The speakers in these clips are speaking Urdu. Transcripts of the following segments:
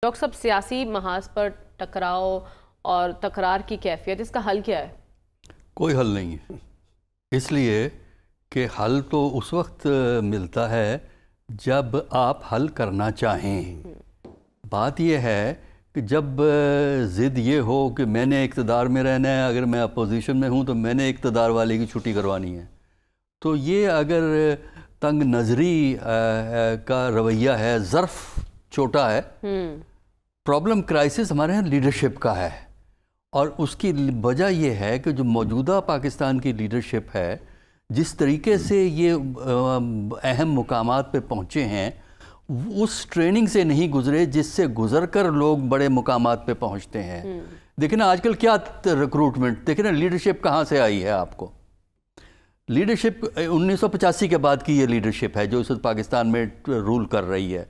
ڈاکٹر صاحب، سیاسی محاذ پر ٹکراؤ اور تکرار کی کیفیت، اس کا حل کیا ہے؟ کوئی حل نہیں ہے، اس لیے کہ حل تو اس وقت ملتا ہے جب آپ حل کرنا چاہیں۔ بات یہ ہے کہ جب ضد یہ ہو کہ میں نے اقتدار میں رہنا ہے، اگر میں اپوزیشن میں ہوں تو میں نے اقتدار والے کی چھٹی کروانی ہے، تو یہ اگر تنگ نظری کا رویہ ہے، ظرف چھوٹا ہے۔ پرابلم کرائسس ہمارے یہاں لیڈرشپ کا ہے، اور اس کی وجہ یہ ہے کہ جو موجودہ پاکستان کی لیڈرشپ ہے، جس طریقے سے یہ اہم مقامات پہ پہنچے ہیں، اس ٹریننگ سے نہیں گزرے جس سے گزر کر لوگ بڑے مقامات پہ پہنچتے ہیں۔ دیکھیں نا آج کل کیا ریکروٹمنٹ، دیکھیں نا لیڈرشپ کہاں سے آئی ہے آپ کو۔ لیڈرشپ 1985 کے بعد کی یہ لیڈرشپ ہے جو اس وقت پاکستان میں رول کر رہی ہے،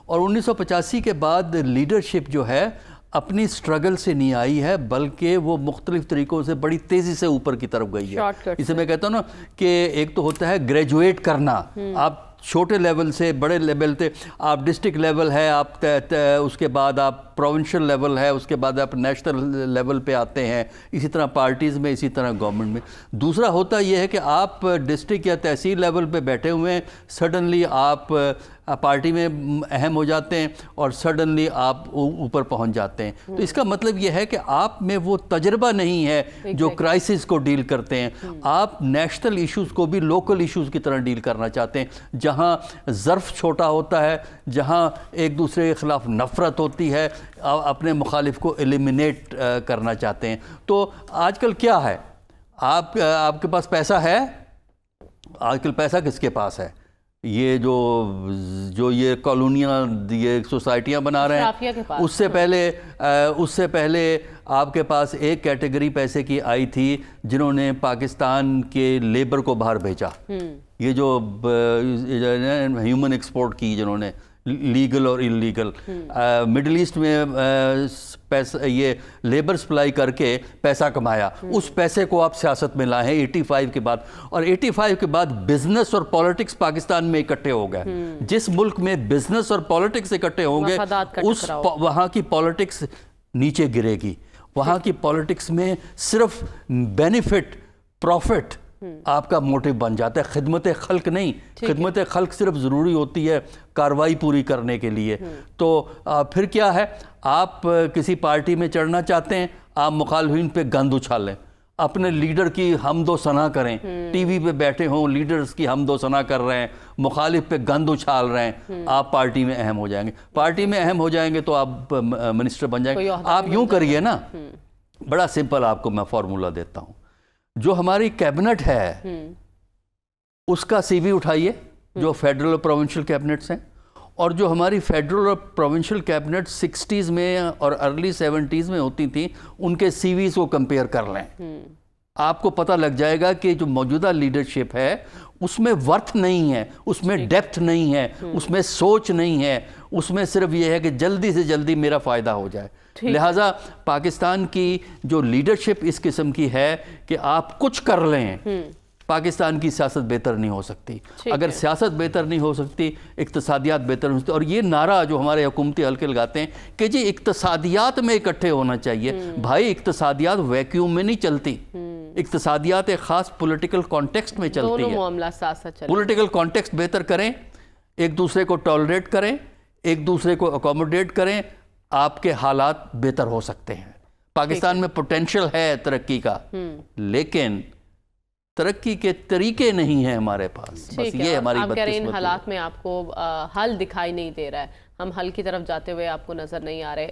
اور 1985 کے بعد لیڈرشپ جو ہے اپنی سٹرگل سے نہیں آئی ہے، بلکہ وہ مختلف طریقوں سے بڑی تیزی سے اوپر کی طرف گئی ہے۔ اسے میں کہتا ہوں نا کہ ایک تو ہوتا ہے گریجویٹ کرنا، آپ چھوٹے لیول سے بڑے لیول سے، آپ ڈسٹرکٹ لیول ہے، آپ اس کے بعد آپ پروونشل لیول ہے، اس کے بعد آپ نیشنل لیول پہ آتے ہیں، اسی طرح پارٹیز میں، اسی طرح گورنمنٹ میں۔ دوسرا ہوتا یہ ہے کہ آپ ڈسٹرکٹ یا تحصیل لیول پہ بیٹھے ہوئے ہیں، سڈنلی آپ پارٹی میں اہم ہو جاتے ہیں اور سڈنلی آپ اوپر پہنچ جاتے ہیں۔ تو اس کا مطلب یہ ہے کہ آپ میں وہ تجربہ نہیں ہے جو کرائسس کو ڈیل کرتے ہیں۔ آپ نیشنل ایشوز کو بھی لوکل ایشوز کی طرح ڈیل کرنا چاہتے ہیں، جہاں ظرف چھوٹا ہوتا ہے، جہاں ایک دوسرے کے خلاف نفرت ہوتی ہے، اپنے مخالف کو ایلیمینیٹ کرنا چاہتے ہیں۔ تو آج کل کیا ہے، آپ کے پاس پیسہ ہے؟ آج کل پیسہ کس کے پاس ہے؟ یہ جو یہ کالونیاں، یہ سوسائٹیاں بنا رہے ہیں، اس سے پہلے آپ کے پاس ایک کیٹیگری پیسے کی آئی تھی جنہوں نے پاکستان کے لیبر کو باہر بھیجا، یہ جو ہیومن ایکسپورٹ کی، جنہوں نے لیگل اور انلیگل مڈل ایسٹ میں یہ لیبر سپلائی کر کے پیسہ کمایا، اس پیسے کو آپ سیاست میں لائے ہیں 85 کے بعد، اور 85 کے بعد بزنس اور پالیٹکس پاکستان میں اکٹھے ہو گئے۔ جس ملک میں بزنس اور پالیٹکس اکٹھے ہوں گے وہاں کی پالیٹکس نیچے گرے گی، وہاں کی پالیٹکس میں صرف بینیفٹ، پروفٹ آپ کا موٹیو بن جاتا ہے، خدمت خلق نہیں۔ خدمت خلق صرف ضروری ہوتی ہے کارروائی پوری کرنے کے لیے۔ تو پھر کیا ہے، آپ کسی پارٹی میں چڑھنا چاہتے ہیں، آپ مخالفین پہ گند اچھالیں، اپنے لیڈر کی حمد و ثنا کریں، ٹی وی پہ بیٹھے ہوں، لیڈرز کی حمد و ثنا کر رہے ہیں، مخالف پہ گند اچھال رہے ہیں، آپ پارٹی میں اہم ہو جائیں گے۔ پارٹی میں اہم ہو جائیں گے تو آپ منسٹر بن جائیں گے۔ آپ یوں کریے نا، بڑا سمپل آپ کو میں فارمولہ دیتا ہوں، جو ہماری کیبنٹ ہے اس کا سی وی اٹھائیے، جو فیڈرل اور پروونشل کیبنٹس ہیں، اور جو ہماری فیڈرل اور پروونشل کیبنٹ 60s میں اور ارلی 70s میں ہوتی تھیں، ان کے سی ویز کو کمپیئر کر لیں، آپ کو پتہ لگ جائے گا کہ جو موجودہ لیڈرشپ ہے اس میں ورتھ نہیں ہے، اس میں ڈیپتھ نہیں ہے، اس میں سوچ نہیں ہے، اس میں صرف یہ ہے کہ جلدی سے جلدی میرا فائدہ ہو جائے۔ لہٰذا پاکستان کی جو لیڈرشپ اس قسم کی ہے کہ آپ کچھ کر لیں، پاکستان کی سیاست بہتر نہیں ہو سکتی۔ اگر سیاست بہتر نہیں ہو سکتی، اقتصادیات بہتر نہیں ہو سکتی۔ اور یہ نعرہ جو ہمارے حکومتی حلقے لگاتے ہیں کہ جی اقتصادیات میں اکٹھے ہونا چاہیے، بھائی اقتصادیات ویکیوم میں نہیں چلتی، اقتصادیات ایک خاص پولیٹیکل کانٹیکسٹ میں چلتی ہے۔ پولیٹیکل کانٹیکسٹ بہتر کریں، ایک دوسرے کو ٹالریٹ کریں، ایک دوسرے کو اکوموڈیٹ کریں، آپ کے حالات بہتر ہو سکتے ہیں۔ پاکستان میں پوٹینشل ہے ترقی کا، لیکن ترقی کے طریقے نہیں ہیں ہمارے پاس، بس یہ ہماری بدقسمتی ہے۔ آپ کہہ رہے ہیں ان حالات میں آپ کو حل دکھائی نہیں دے رہا ہے، ہم حل کی طرف جاتے ہوئے آپ کو نظر نہیں آ رہے۔